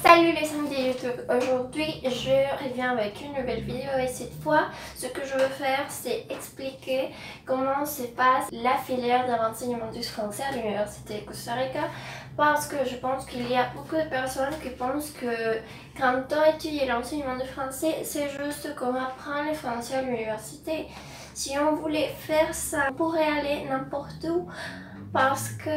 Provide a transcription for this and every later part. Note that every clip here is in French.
Salut les amis de YouTube, aujourd'hui je reviens avec une nouvelle vidéo et cette fois ce que je veux faire c'est expliquer comment se passe la filière de l'enseignement du français à l'université de Costa Rica parce que je pense qu'il y a beaucoup de personnes qui pensent que quand on étudie l'enseignement du français c'est juste qu'on apprend le français à l'université. Si on voulait faire ça, on pourrait aller n'importe où parce que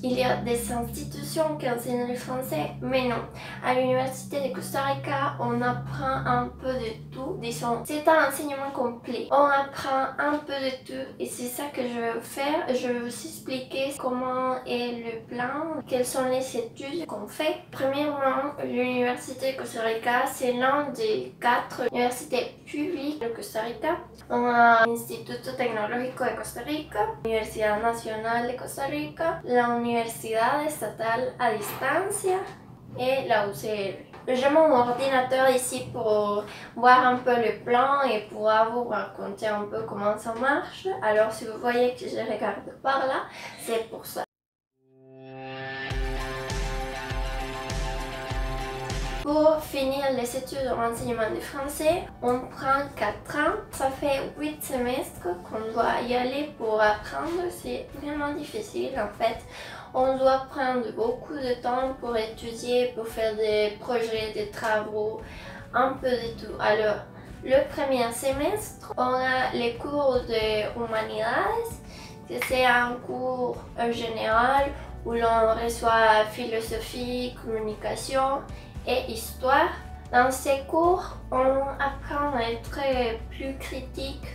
il y a des institutions qui enseignent le français, mais non. À l'université de Costa Rica, on apprend un peu de tout. Disons, c'est un enseignement complet. On apprend un peu de tout et c'est ça que je veux faire. Je vais vous expliquer comment est le plan, quelles sont les études qu'on fait. Premièrement, l'université de Costa Rica, c'est l'un des 4 universités publiques de Costa Rica. On a l'Instituto Tecnológico de Costa Rica, l'Universidad Nacional de Costa Rica, la Universidad Estatal a Distancia et la UCR. J'ai mon ordinateur ici pour voir un peu le plan et pouvoir vous raconter un peu comment ça marche. Alors si vous voyez que je regarde par là, c'est pour ça. Pour finir les études en enseignement du français, on prend 4 ans. Ça fait 8 semestres qu'on doit y aller pour apprendre. C'est vraiment difficile en fait. On doit prendre beaucoup de temps pour étudier, pour faire des projets, des travaux, un peu de tout. Alors, le premier semestre, on a les cours de Humanidades, c'est un cours général où l'on reçoit philosophie, communication et histoire. Dans ces cours, on apprend à être plus critique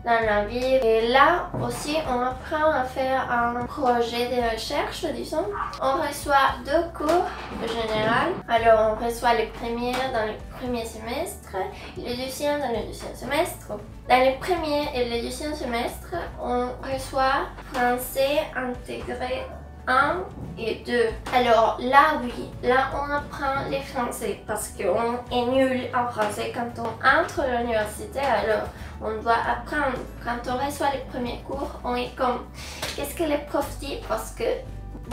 dans la vie. Et là aussi, on apprend à faire un projet de recherche, disons. On reçoit 2 cours généraux. Alors, on reçoit le premier dans le premier semestre et le deuxième dans le deuxième semestre. Dans le premier et le deuxième semestre, on reçoit français intégré 1 et 2. Alors là, oui, là on apprend les français parce qu'on est nul en français quand on entre à l'université. Alors on doit apprendre. Quand on reçoit les premiers cours, on est comme qu'est-ce que les profs disent parce que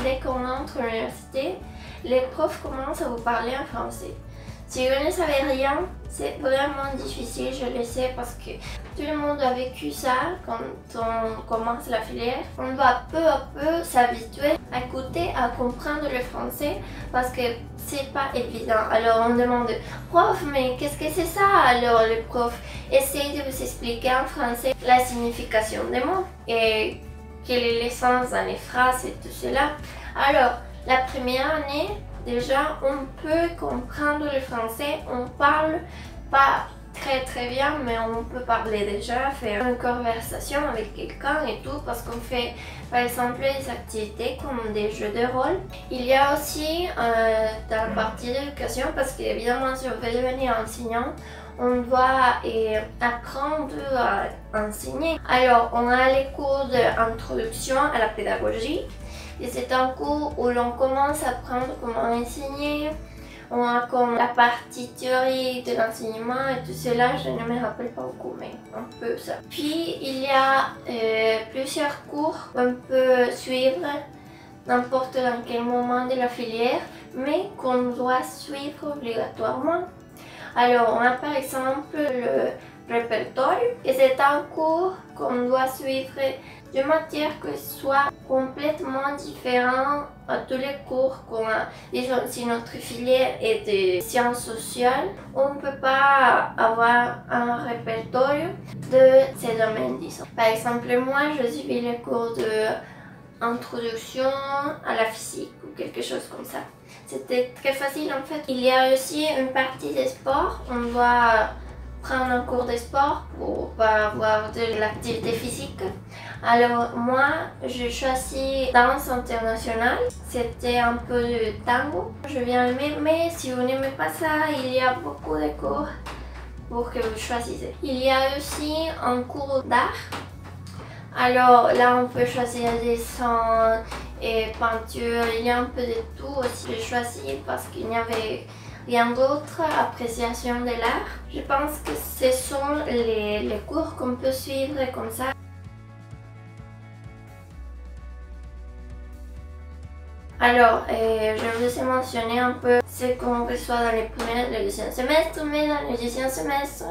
dès qu'on entre à l'université, les profs commencent à vous parler en français. Si vous ne savez rien, c'est vraiment difficile, je le sais, parce que tout le monde a vécu ça quand on commence la filière. On doit peu à peu s'habituer à écouter, à comprendre le français, parce que c'est pas évident. Alors on demande, prof, mais qu'est-ce que c'est ça? Alors le prof essaye de vous expliquer en français la signification des mots et quel est le sens dans les phrases et tout cela. Alors, la première année, déjà, on peut comprendre le français, on parle pas très bien, mais on peut parler déjà, faire une conversation avec quelqu'un et tout, parce qu'on fait par exemple des activités comme des jeux de rôle. Il y a aussi dans la partie d'éducation, parce qu'évidemment si on veut devenir enseignant, on doit apprendre à enseigner. Alors on a les cours d'introduction à la pédagogie. Et c'est un cours où l'on commence à apprendre comment enseigner. On a comme la partie théorique de l'enseignement et tout cela, je ne me rappelle pas beaucoup, mais un peu ça. Puis il y a plusieurs cours qu'on peut suivre n'importe dans quel moment de la filière, mais qu'on doit suivre obligatoirement. Alors on a par exemple le répertoire, et c'est un cours qu'on doit suivre de matière que soit complètement différent à tous les cours qu'on a. Disons, si notre filière est de sciences sociales, on ne peut pas avoir un répertoire de ces domaines, disons. Par exemple, moi, je suivis les cours d'introduction à la physique ou quelque chose comme ça. C'était très facile en fait. Il y a aussi une partie des sports. On doit prendre un cours de sport pour pas avoir de l'activité physique. Alors moi, j'ai choisi danse internationale. C'était un peu de tango. Je viens aimer, mais si vous n'aimez pas ça, il y a beaucoup de cours pour que vous choisissez. Il y a aussi un cours d'art. Alors là, on peut choisir dessin et peinture. Il y a un peu de tout aussi. J'ai choisi parce qu'il n'y avait rien d'autre, appréciation de l'art. Je pense que ce sont les cours qu'on peut suivre comme ça. Alors, je vous ai mentionné un peu ce qu'on reçoit dans les premiers et le deuxième semestre, mais dans le deuxième semestre,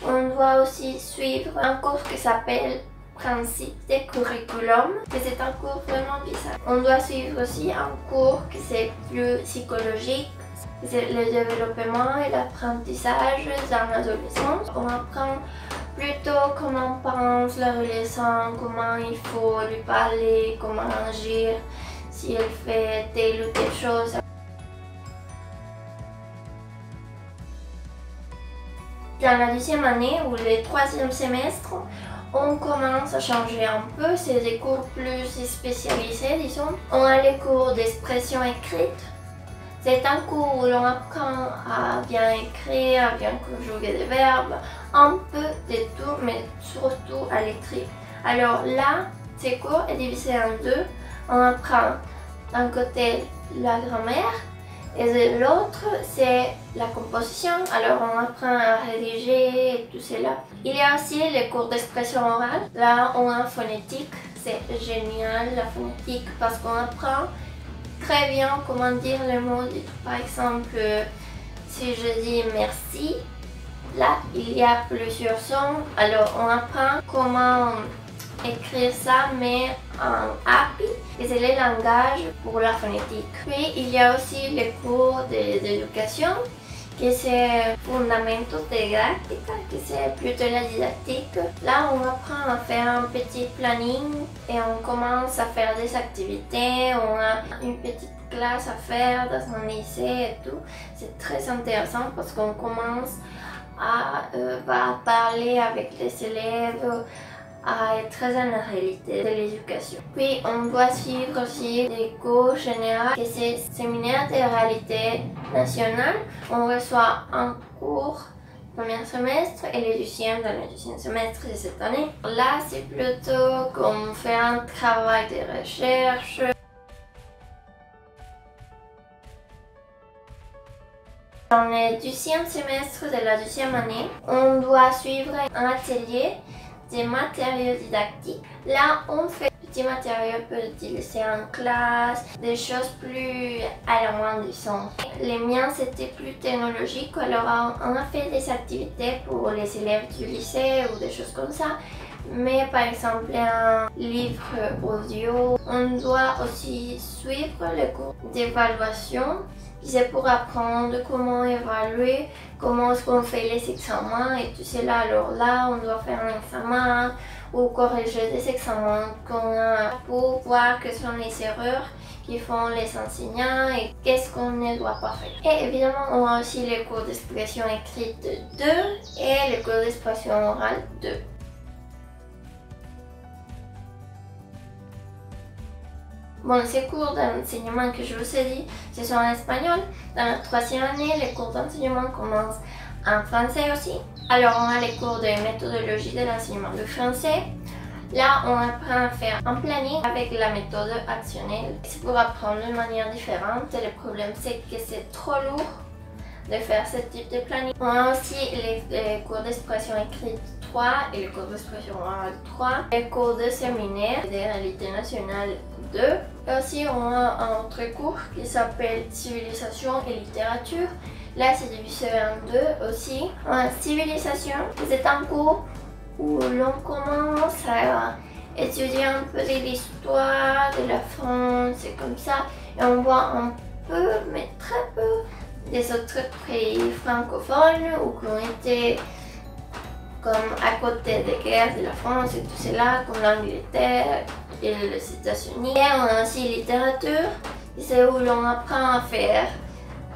on doit aussi suivre un cours qui s'appelle Principe des curriculum, mais c'est un cours vraiment bizarre. On doit suivre aussi un cours qui c'est plus psychologique, c'est le développement et l'apprentissage dans l'adolescence. On apprend plutôt comment pense l'adolescent, comment il faut lui parler, comment agir si elle fait telle ou telle chose. Dans la deuxième année ou le troisième semestre, on commence à changer un peu, c'est des cours plus spécialisés, disons. On a les cours d'expression écrite. C'est un cours où l'on apprend à bien écrire, à bien conjuguer des verbes, un peu de tout, mais surtout à l'écrire. Alors là, ce cours est divisé en deux. On apprend d'un côté la grammaire et de l'autre c'est la composition. Alors on apprend à rédiger et tout cela. Il y a aussi les cours d'expression orale. Là on a phonétique. C'est génial la phonétique parce qu'on apprend très bien comment dire les mots. Par exemple, si je dis merci, là il y a plusieurs sons. Alors on apprend comment écrire ça mais en API et c'est le langage pour la phonétique. Puis il y a aussi les cours d'éducation que c'est Fundamentos de Gráfica, que c'est plutôt la didactique. Là on apprend à faire un petit planning et on commence à faire des activités, on a une petite classe à faire dans un lycée et tout. C'est très intéressant parce qu'on commence à parler avec les élèves, à être très dans la réalité de l'éducation. Puis on doit suivre aussi des cours généraux, que c'est séminaire de réalité nationale. On reçoit un cours le premier semestre et le deuxième dans le deuxième semestre de cette année. Là c'est plutôt qu'on fait un travail de recherche. Dans le deuxième semestre de la deuxième année, on doit suivre un atelier des matériaux didactiques. Là, on fait des petits matériaux pour utiliser en classe, des choses plus à la main du son. Les miens, c'était plus technologique, alors on a fait des activités pour les élèves du lycée ou des choses comme ça. Mais par exemple, un livre audio, on doit aussi suivre le cours d'évaluation. C'est pour apprendre comment évaluer, comment est-ce qu'on fait les examens et tout cela. Alors là, on doit faire un examen ou corriger des examens qu'on a pour voir quelles sont les erreurs qu'ils font les enseignants et qu'est-ce qu'on ne doit pas faire. Et évidemment, on a aussi les cours d'expression écrite 2 et les cours d'expression orale 2. Bon, ces cours d'enseignement que je vous ai dit, ce sont en espagnol. Dans la troisième année, les cours d'enseignement commencent en français aussi. Alors, on a les cours de méthodologie de l'enseignement du français. Là, on apprend à faire un planning avec la méthode actionnelle. C'est pour apprendre de manière différente. Le problème, c'est que c'est trop lourd de faire ce type de planning. On a aussi les cours d'expression écrite 3 et les cours d'expression orale 3. Les cours de séminaire de réalité nationale 2. Et aussi, on a un autre cours qui s'appelle Civilisation et littérature. Là, c'est divisé en deux aussi. On a Civilisation, c'est un cours où l'on commence à étudier un peu de l'histoire de la France et comme ça. Et on voit un peu, mais très peu, des autres pays francophones ou qui ont été comme à côté des guerres de la France et tout cela, comme l'Angleterre et les États-Unis. Et on a aussi littérature, c'est où l'on apprend à faire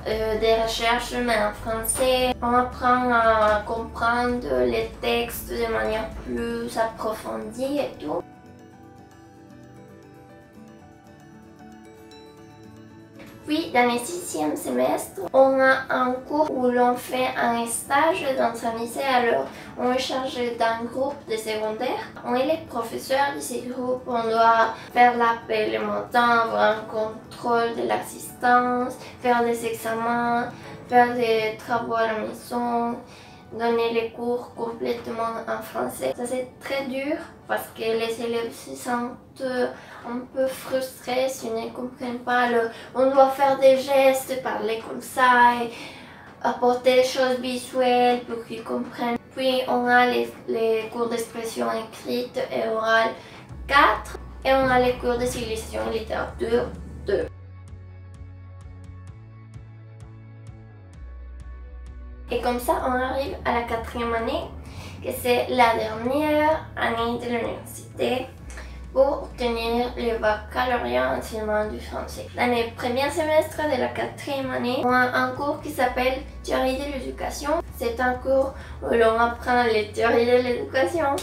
des recherches mais en français. On apprend à comprendre les textes de manière plus approfondie et tout. Puis, dans le sixième semestre, on a un cours où l'on fait un stage dans un lycée. Alors, on est chargé d'un groupe de secondaire. On est les professeurs de ces groupes. On doit faire l'appel le matin, avoir un contrôle de l'assistance, faire des examens, faire des travaux à la maison, donner les cours complètement en français. Ça c'est très dur parce que les élèves se sentent un peu frustrés s'ils ne comprennent pas. On doit faire des gestes, parler comme ça et apporter des choses visuelles pour qu'ils comprennent. Puis on a les cours d'expression écrite et orale 4 et on a les cours de civilisation et littérature 2. Et comme ça, on arrive à la 4e année, que c'est la dernière année de l'université pour obtenir le baccalauréat en enseignement du français. Dans le premier semestre de la 4e année, on a un cours qui s'appelle Théorie de l'éducation. C'est un cours où l'on apprend les théories de l'éducation.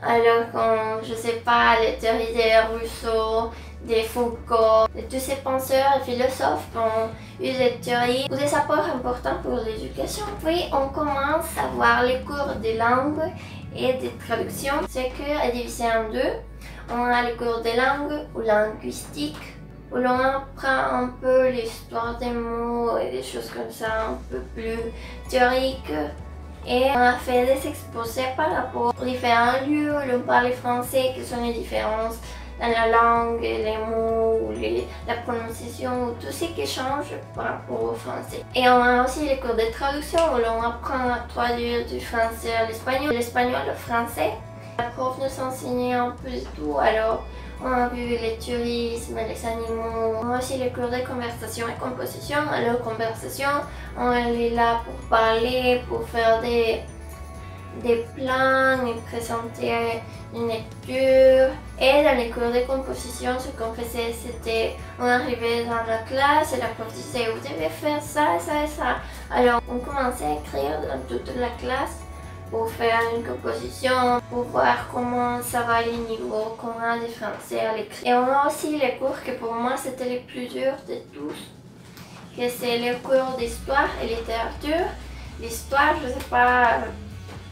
Alors, je sais pas, les théories de Rousseau, de Foucault, de tous ces penseurs et philosophes qui ont eu des théories ou des apports importants pour l'éducation. Puis on commence à voir les cours de langue et de traduction. C'est que est divisé en deux. On a les cours de langue ou linguistique, où l'on apprend un peu l'histoire des mots et des choses comme ça, un peu plus théoriques. Et on a fait des exposés par rapport aux différents lieux où l'on parle français, quelles sont les différences dans la langue, les mots, la prononciation, tout ce qui change par rapport au français. Et on a aussi les cours de traduction où l'on apprend à traduire du français à l'espagnol au français. La prof nous enseignait un peu de tout, alors on a vu les tourismes, les animaux, on a aussi les cours de conversation et composition. Alors conversation, on est là pour parler, pour faire des plans et présenter une lecture. Et dans les cours de composition, ce qu'on faisait, c'était on arrivait dans la classe et la prof disait vous devez faire ça, ça et ça. Alors on commençait à écrire dans toute la classe pour faire une composition, pour voir comment ça va les niveaux qu'on a de français à l'écrit. Et on a aussi les cours que pour moi c'était les plus durs de tous, que c'est les cours d'histoire et littérature. L'histoire, je sais pas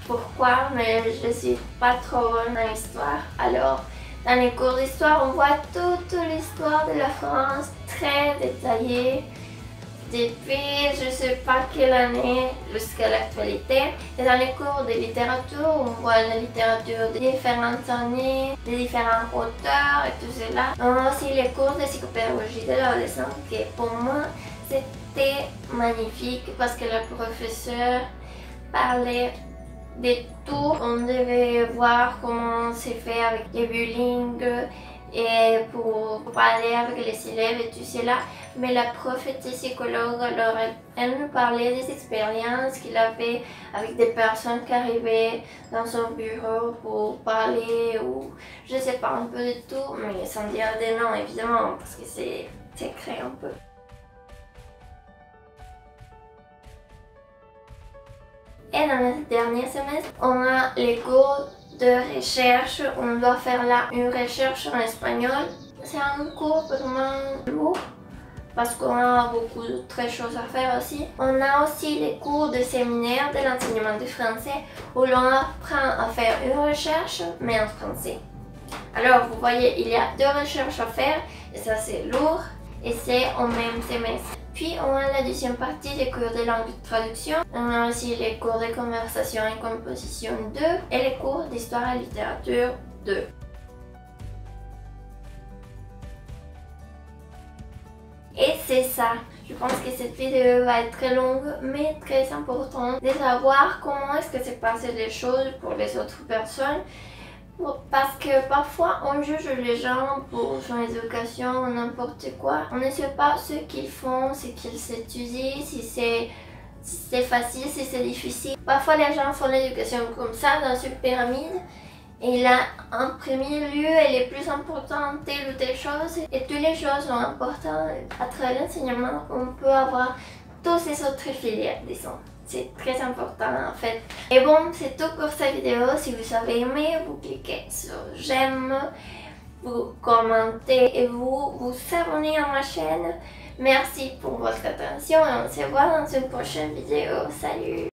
pourquoi, mais je suis pas trop bonne en histoire. Alors, dans les cours d'histoire, on voit toute l'histoire de la France très détaillée, depuis je sais pas quelle année jusqu'à l'actualité. Et dans les cours de littérature, on voit la littérature de différentes années, de différents auteurs et tout cela. On a aussi les cours de psychopédagogie de l'adolescent, qui pour moi c'était magnifique parce que le professeur parlait de tout. On devait voir comment c'est fait avec les bullying et pour parler avec les élèves et tout cela. Mais la prof était psychologue, alors elle nous parlait des expériences qu'il avait avec des personnes qui arrivaient dans son bureau pour parler ou je sais pas, un peu de tout, mais sans dire des noms évidemment parce que c'est secret un peu. Et dans le dernier semestre, on a les cours de recherche. On doit faire là une recherche en espagnol. C'est un cours vraiment lourd parce qu'on a beaucoup d'autres choses à faire aussi. On a aussi les cours de séminaire de l'enseignement du français où l'on apprend à faire une recherche mais en français. Alors vous voyez, il y a deux recherches à faire et ça c'est lourd et c'est au même semestre. Puis on a la deuxième partie des cours de langue de traduction. On a aussi les cours de conversation et composition 2 et les cours d'histoire et littérature 2. Et c'est ça. Je pense que cette vidéo va être très longue mais très importante de savoir comment est-ce que se passent les choses pour les autres personnes. Parce que parfois on juge les gens pour son éducation ou n'importe quoi. On ne sait pas ce qu'ils font, ce qu'ils étudient, si c'est facile, si c'est difficile. Parfois les gens font l'éducation comme ça dans une pyramide. Et là, en premier lieu, elle est plus importante telle ou telle chose. Et toutes les choses sont importantes. À travers l'enseignement, on peut avoir toutes ces autres filières, disons. C'est très important en fait. Et bon, c'est tout pour cette vidéo. Si vous avez aimé, vous cliquez sur j'aime, vous commentez et vous abonnez à ma chaîne. Merci pour votre attention et on se voit dans une prochaine vidéo. Salut!